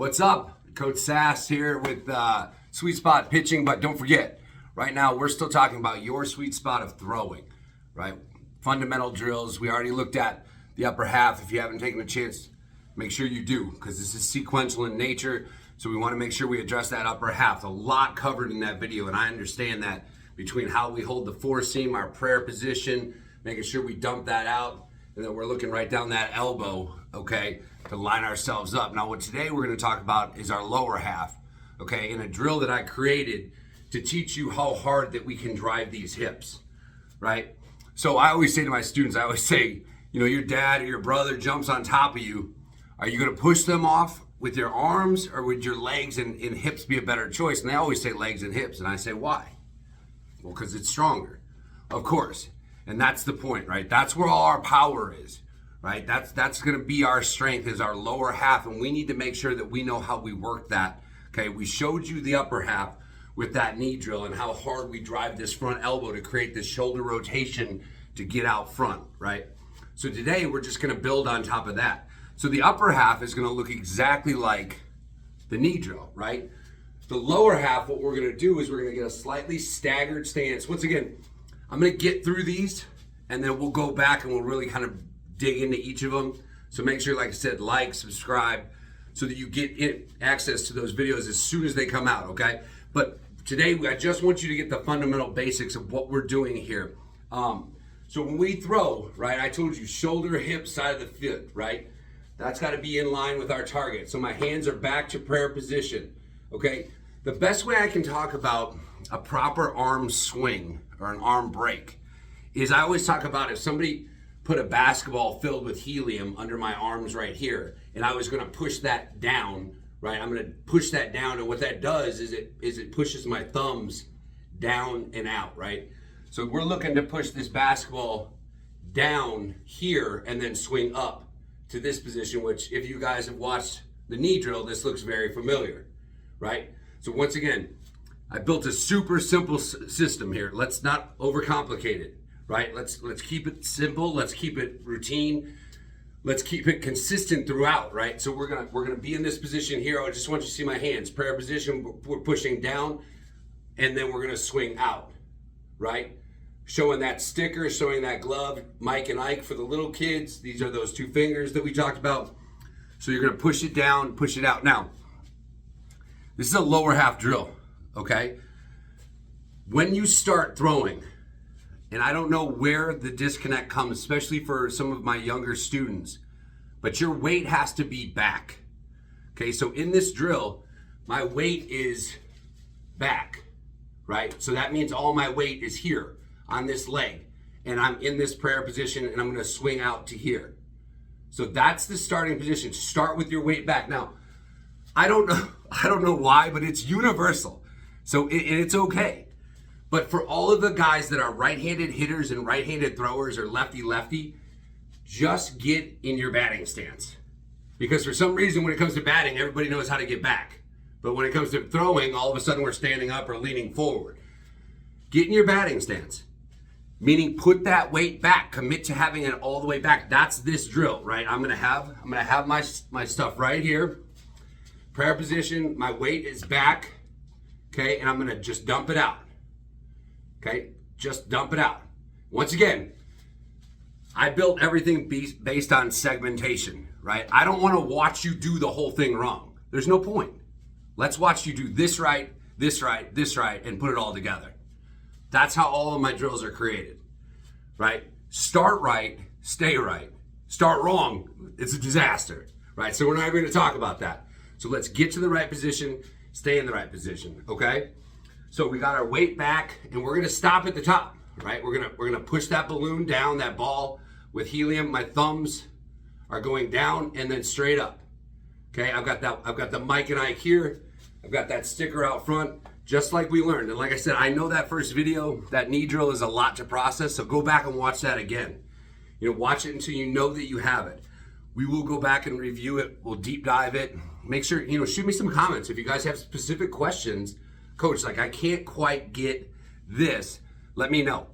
What's up? Coach Sass here with Sweet Spot Pitching, but don't forget, right now we're still talking about your sweet spot of throwing, right? Fundamental drills. We already looked at the upper half. If you haven't taken a chance, make sure you do, because this is sequential in nature, so we want to make sure we address that upper half. A lot covered in that video, and I understand that between how we hold the four seam, our prayer position, making sure we dump that out, and then we're looking right down that elbow, okay, to line ourselves up. Now, what today we're going to talk about is our lower half, okay, in a drill that I created to teach you how hard that we can drive these hips, right? So I always say to my students, I always say, you know, your dad or your brother jumps on top of you. Are you going to push them off with your arms, or would your legs and hips be a better choice? And they always say legs and hips, and I say, why? Well, because it's stronger, of course. And that's the point, right? That's where all our power is, right? That's going to be our strength, is our lower half, and we need to make sure that we know how we work that. Okay, we showed you the upper half with that knee drill and how hard we drive this front elbow to create this shoulder rotation to get out front, right? So today we're just going to build on top of that. So the upper half is going to look exactly like the knee drill, right? The lower half, what we're going to do is we're going to get a slightly staggered stance. Once again, I'm going to get through these, and then we'll go back and we'll really kind of dig into each of them. So make sure, like I said, like, subscribe, so that you get access to those videos as soon as they come out, okay? But today, I just want you to get the fundamental basics of what we're doing here. So when we throw, right, I told you shoulder, hip, side of the foot, right? That's got to be in line with our target. So my hands are back to prayer position, okay? The best way I can talk about a proper arm swing or an arm break is I always talk about if somebody put a basketball filled with helium under my arms right here, and I was going to push that down, right? I'm going to push that down, and what that does is it pushes my thumbs down and out, right? So we're looking to push this basketball down here and then swing up to this position, which if you guys have watched the knee drill, this looks very familiar, right? So once again, I built a super simple system here. Let's not overcomplicate it, right? Let's keep it simple. Let's keep it routine. Let's keep it consistent throughout, right? So we're gonna be in this position here. I just want you to see my hands. Prayer position, we're pushing down, and then we're gonna swing out, right? Showing that sticker, showing that glove, Mike and Ike for the little kids. These are those two fingers that we talked about. So you're gonna push it down, push it out. Now, this is a lower half drill, okay? When you start throwing, and I don't know where the disconnect comes, especially for some of my younger students, but your weight has to be back, okay? So in this drill, my weight is back, right? So that means all my weight is here on this leg, and I'm in this prayer position, and I'm gonna swing out to here. So that's the starting position. Start with your weight back. Now, I don't know why, but it's universal. So it's okay. But for all of the guys that are right-handed hitters and right-handed throwers or lefty-lefty, just get in your batting stance. Because for some reason, when it comes to batting, everybody knows how to get back. But when it comes to throwing, all of a sudden we're standing up or leaning forward. Get in your batting stance. Meaning put that weight back. Commit to having it all the way back. That's this drill, right? I'm gonna have my stuff right here. Prayer position, my weight is back, okay? And I'm gonna just dump it out, okay? Just dump it out. Once again, I built everything based on segmentation, right? I don't wanna watch you do the whole thing wrong. There's no point. Let's watch you do this right, this right, this right, and put it all together. That's how all of my drills are created, right? Start right, stay right. Start wrong, it's a disaster, right? So we're not going to talk about that. So let's get to the right position, stay in the right position, okay? So we got our weight back, and we're gonna stop at the top, right? We're gonna push that balloon down, that ball with helium. My thumbs are going down and then straight up, okay? I've got the Mike and Ike here. I've got that sticker out front, just like we learned. And like I said, I know that first video, that knee drill is a lot to process, so go back and watch that again. You know, watch it until you know that you have it. We will go back and review it. We'll deep dive it. Make sure, you know, shoot me some comments. If you guys have specific questions, Coach, like I can't quite get this, let me know.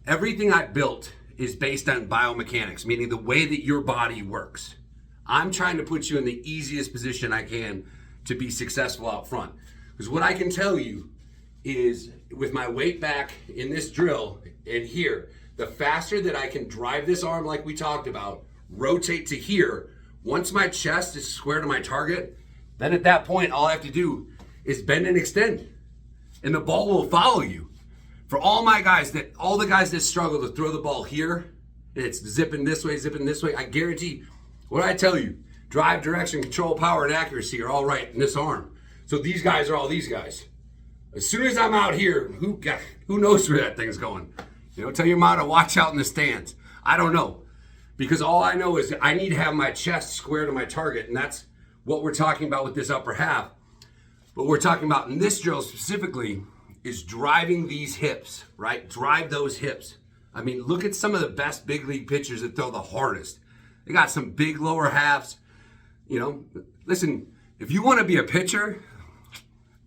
Everything I built is based on biomechanics, meaning the way that your body works. I'm trying to put you in the easiest position I can to be successful out front. Because what I can tell you is with my weight back in this drill and here, the faster that I can drive this arm like we talked about, rotate to here, once my chest is square to my target, then at that point, all I have to do is bend and extend. And the ball will follow you. For all the guys that struggle to throw the ball here, and it's zipping this way, I guarantee, what I tell you, drive, direction, control, power, and accuracy are all right in this arm. So these guys are all these guys. As soon as I'm out here, who knows where that thing's going? Tell your mom to watch out in the stands. I don't know. Because all I know is I need to have my chest square to my target, and that's what we're talking about with this upper half. But we're talking about in this drill specifically is driving these hips, right? Drive those hips. I mean, look at some of the best big league pitchers that throw the hardest. They got some big lower halves. Listen, if you want to be a pitcher,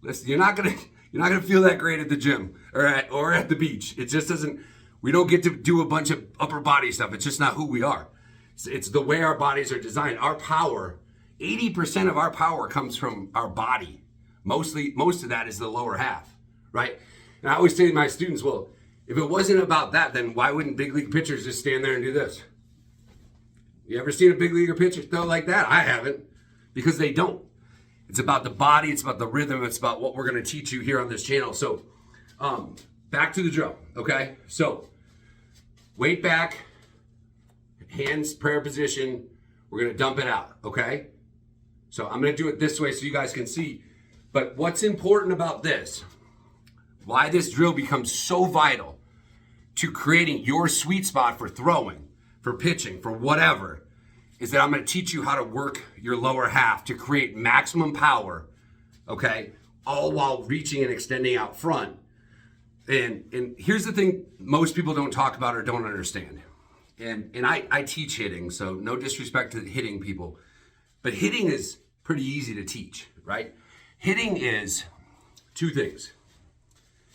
listen, you're not gonna feel that great at the gym or at the beach. It just doesn't. We don't get to do a bunch of upper body stuff. It's just not who we are. It's the way our bodies are designed. Our power, 80% of our power comes from our body. Most of that is the lower half, right? And I always say to my students, well, if it wasn't about that, then why wouldn't big league pitchers just stand there and do this? You ever seen a big leaguer pitcher throw like that? I haven't, because they don't. It's about the body, it's about the rhythm, it's about what we're gonna teach you here on this channel. So back to the drill, okay? So weight back, hands prayer position, we're gonna dump it out, okay? So I'm gonna do it this way so you guys can see. But what's important about this, why this drill becomes so vital to creating your sweet spot for throwing, for pitching, for whatever, is that I'm gonna teach you how to work your lower half to create maximum power, okay? All while reaching and extending out front. And here's the thing most people don't talk about or don't understand. And I teach hitting, so no disrespect to hitting people, but hitting is pretty easy to teach, right? Hitting is two things.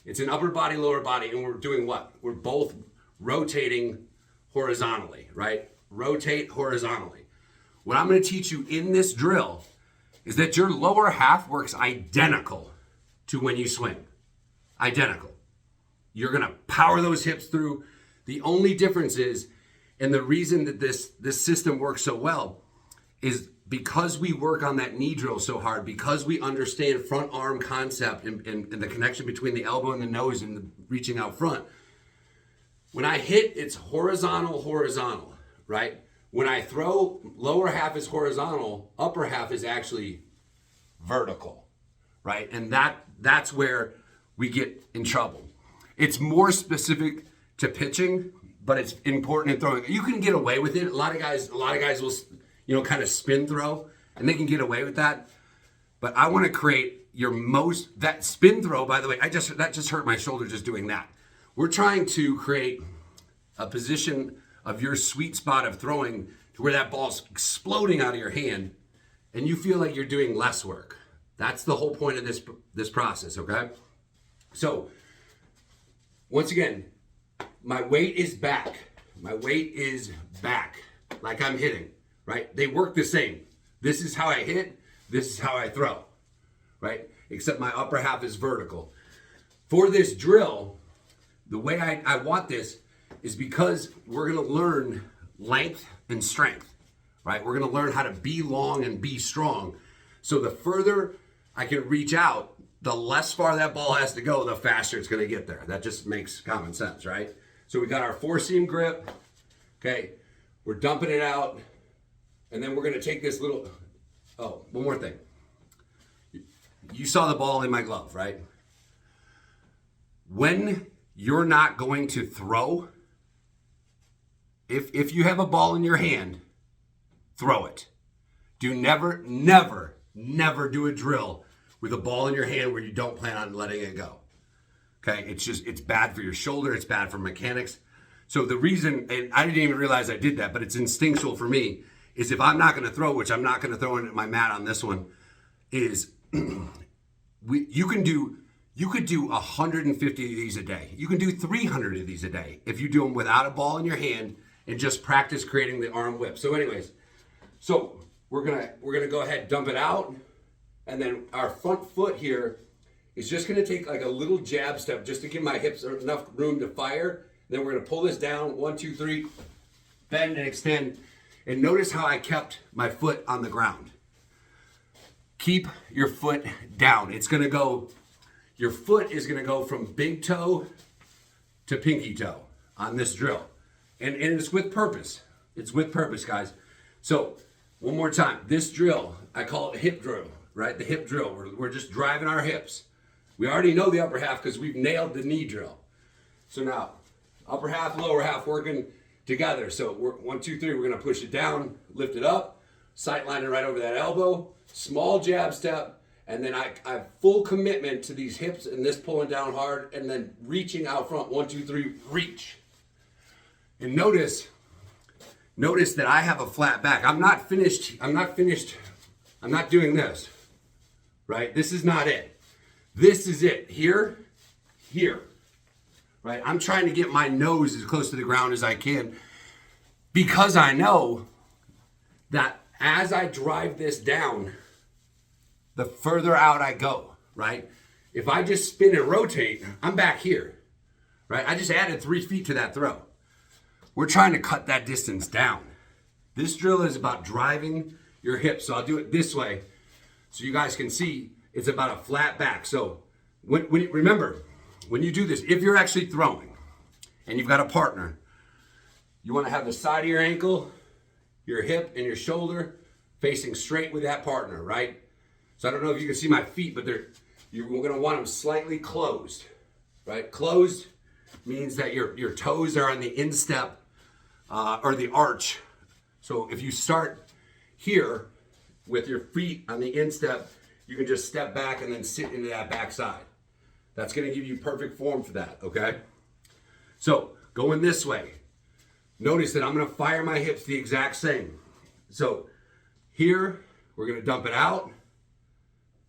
It's an upper body, lower body, and we're doing what? We're both rotating horizontally, right? Rotate horizontally. What I'm gonna teach you in this drill is that your lower half works identical to when you swing. Identical. You're gonna power those hips through. The only difference is, and the reason that this system works so well is because we work on that knee drill so hard, because we understand front arm concept and the connection between the elbow and the nose and the reaching out front. When I hit, it's horizontal, right? When I throw, lower half is horizontal, upper half is actually vertical, right? And that's where we get in trouble. It's more specific to pitching, but it's important in throwing. You can get away with it. A lot of guys will, kind of spin throw, and they can get away with that. But I want to create that spin throw, by the way, that just hurt my shoulder just doing that. We're trying to create a position of your sweet spot of throwing to where that ball's exploding out of your hand and you feel like you're doing less work. That's the whole point of this process, okay? So, once again, my weight is back. My weight is back, like I'm hitting, right? They work the same. This is how I hit, this is how I throw, right? Except my upper half is vertical. For this drill, the way I want this is because we're gonna learn length and strength, right? We're gonna learn how to be long and be strong. So the further I can reach out, the less far that ball has to go, the faster it's gonna get there. That just makes common sense, right? So we got our four-seam grip, okay? We're dumping it out, and then we're gonna take this little, one more thing. You saw the ball in my glove, right? When you're not going to throw, if you have a ball in your hand, throw it. Do never do a drill with a ball in your hand where you don't plan on letting it go. Okay, it's bad for your shoulder, it's bad for mechanics. So the reason, and I didn't even realize I did that, but it's instinctual for me, is if I'm not gonna throw, which I'm not gonna throw into my mat on this one, is you could do 150 of these a day. You can do 300 of these a day if you do them without a ball in your hand and just practice creating the arm whip. So anyways, we're gonna go ahead, dump it out, And then our front foot here is just gonna take like a little jab step just to give my hips enough room to fire. Then we're gonna pull this down, 1, 2, 3, bend and extend. And notice how I kept my foot on the ground. Keep your foot down. It's gonna go, your foot is gonna go from big toe to pinky toe on this drill. And it's with purpose. It's with purpose, guys. So, one more time. This drill, I call it hip drill, right? The hip drill. We're just driving our hips. We already know the upper half because we've nailed the knee drill. So now, upper half, lower half working together. So, 1, 2, 3, we're gonna push it down, lift it up, sight line it right over that elbow, small jab step, and then I have full commitment to these hips and this pulling down hard and then reaching out front, 1, 2, 3, reach. And notice that I have a flat back. I'm not finished. I'm not doing this, right? This is not it. This is it. Here, right? I'm trying to get my nose as close to the ground as I can because I know that as I drive this down, the further out I go, right? If I just spin and rotate, I'm back here, right? I just added 3 feet to that throw. We're trying to cut that distance down. This drill is about driving your hips. So I'll do it this way so you guys can see it's about a flat back. So remember, when you do this, if you're actually throwing and you've got a partner, you want to have the side of your ankle, your hip, and your shoulder facing straight with that partner, right? So I don't know if you can see my feet, but you're going to want them slightly closed, right? Closed means that your toes are on the instep or the arch. So if you start here with your feet on the instep, you can just step back and then sit into that backside. That's going to give you perfect form for that, okay? So going this way, notice that I'm going to fire my hips the exact same. So here, we're going to dump it out.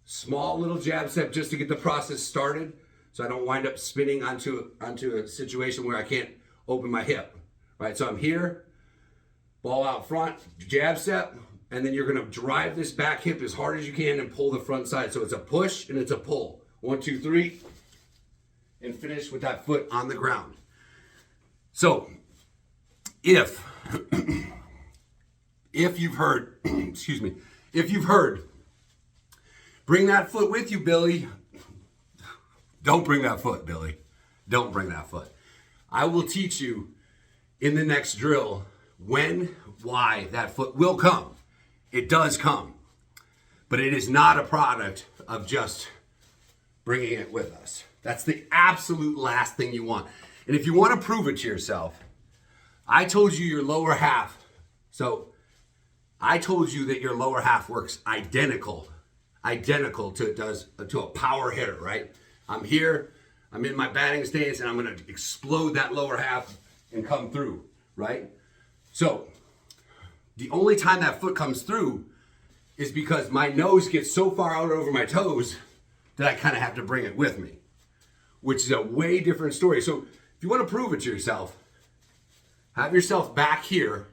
Small little jab step just to get the process started so I don't wind up spinning onto a situation where I can't open my hip, right? So I'm here, ball out front, jab step, and then you're gonna drive this back hip as hard as you can and pull the front side. So it's a push and it's a pull. 1, 2, 3, and finish with that foot on the ground. So if you've heard, if you've heard, bring that foot with you, Billy. Don't bring that foot, Billy. Don't bring that foot. I will teach you in the next drill when, why that foot will come. It does come. But it is not a product of just bringing it with us. That's the absolute last thing you want. And if you want to prove it to yourself, I told you your lower half. So I told you that your lower half works identical to it does to a power hitter, right? I'm here, I'm in my batting stance, and I'm gonna explode that lower half and come through, right? So the only time that foot comes through is because my nose gets so far out over my toes that I kind of have to bring it with me, which is a way different story. So if you want to prove it to yourself, have yourself back here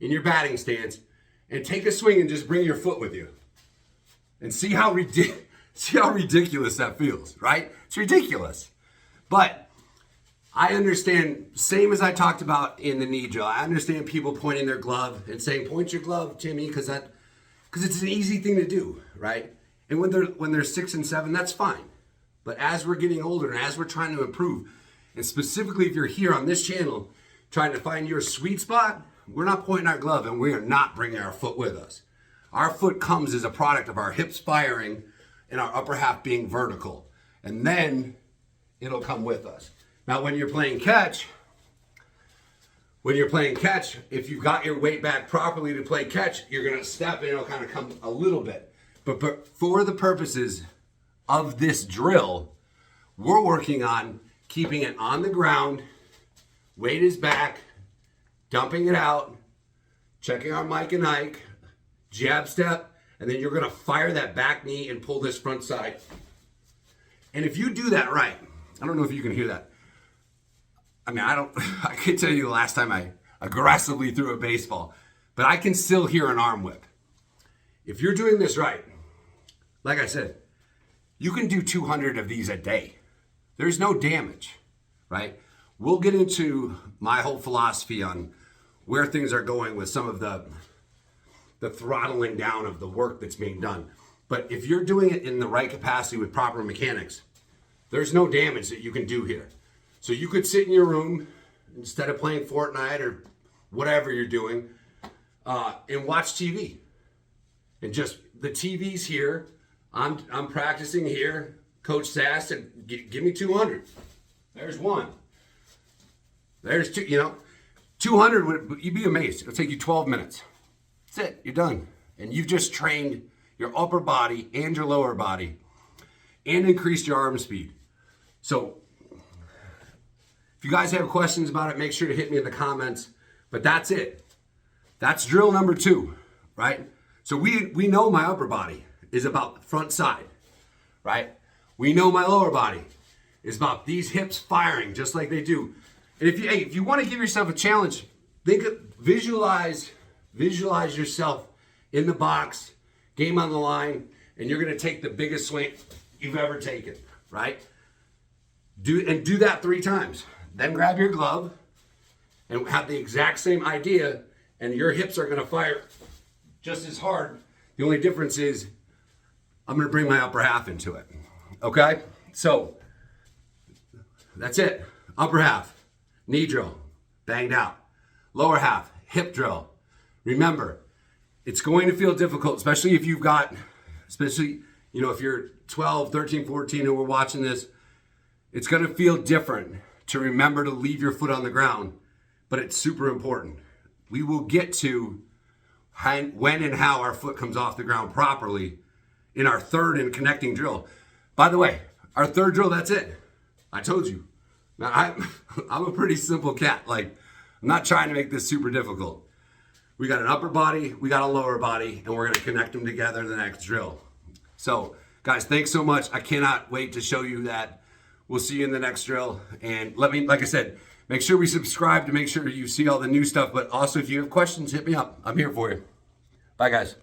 in your batting stance and take a swing and just bring your foot with you. And see how ridiculous that feels, right? It's ridiculous. But I understand, same as I talked about in the knee drill, I understand people pointing their glove and saying, point your glove, Timmy, because it's an easy thing to do, right? And when they're 6 and 7, that's fine. But as we're getting older and as we're trying to improve, and specifically if you're here on this channel trying to find your sweet spot, we're not pointing our glove and we are not bringing our foot with us. Our foot comes as a product of our hips firing and our upper half being vertical. And then it'll come with us. Now when you're playing catch, if you've got your weight back properly to play catch, you're gonna step and it'll kind of come a little bit. But for the purposes of this drill, we're working on keeping it on the ground, weight is back, dumping it out, checking our Mike and Ike, jab step, and then you're gonna fire that back knee and pull this front side. And if you do that right, I don't know if you can hear that. I mean, I can't tell you the last time I aggressively threw a baseball, but I can still hear an arm whip. If you're doing this right, like I said, you can do 200 of these a day. There's no damage, right? We'll get into my whole philosophy on where things are going with some of the throttling down of the work that's being done. But if you're doing it in the right capacity with proper mechanics, there's no damage that you can do here. So you could sit in your room instead of playing Fortnite or whatever you're doing and watch TV. And just the TV's here. I'm practicing here. Coach Sass said, give me 200. There's one. There's two, 200, you'd be amazed. It'll take you 12 minutes. That's it, you're done. And you've just trained your upper body and your lower body and increased your arm speed. So if you guys have questions about it, make sure to hit me in the comments. But that's it. That's drill number 2, right? So we know my upper body is about the front side, right? We know my lower body is about these hips firing just like they do. And if you want to give yourself a challenge, visualize yourself in the box, game on the line, and you're going to take the biggest swing you've ever taken, right? Do that 3 times. Then grab your glove and have the exact same idea, and your hips are going to fire just as hard. The only difference is I'm going to bring my upper half into it. Okay? So that's it. Upper half, knee drill, banged out. Lower half, hip drill. Remember, it's going to feel difficult, especially if you're 12, 13, 14 and we're watching this. It's going to feel different to remember to leave your foot on the ground, but it's super important. We will get to when and how our foot comes off the ground properly in our third and connecting drill. By the way, our third drill, that's it. I told you. Now, I'm a pretty simple cat. Like, I'm not trying to make this super difficult. We got an upper body, we got a lower body, and we're gonna connect them together in the next drill. So, guys, thanks so much. I cannot wait to show you that. We'll see you in the next drill. And like I said, make sure we subscribe to make sure you see all the new stuff. But also, if you have questions, hit me up. I'm here for you. Bye, guys.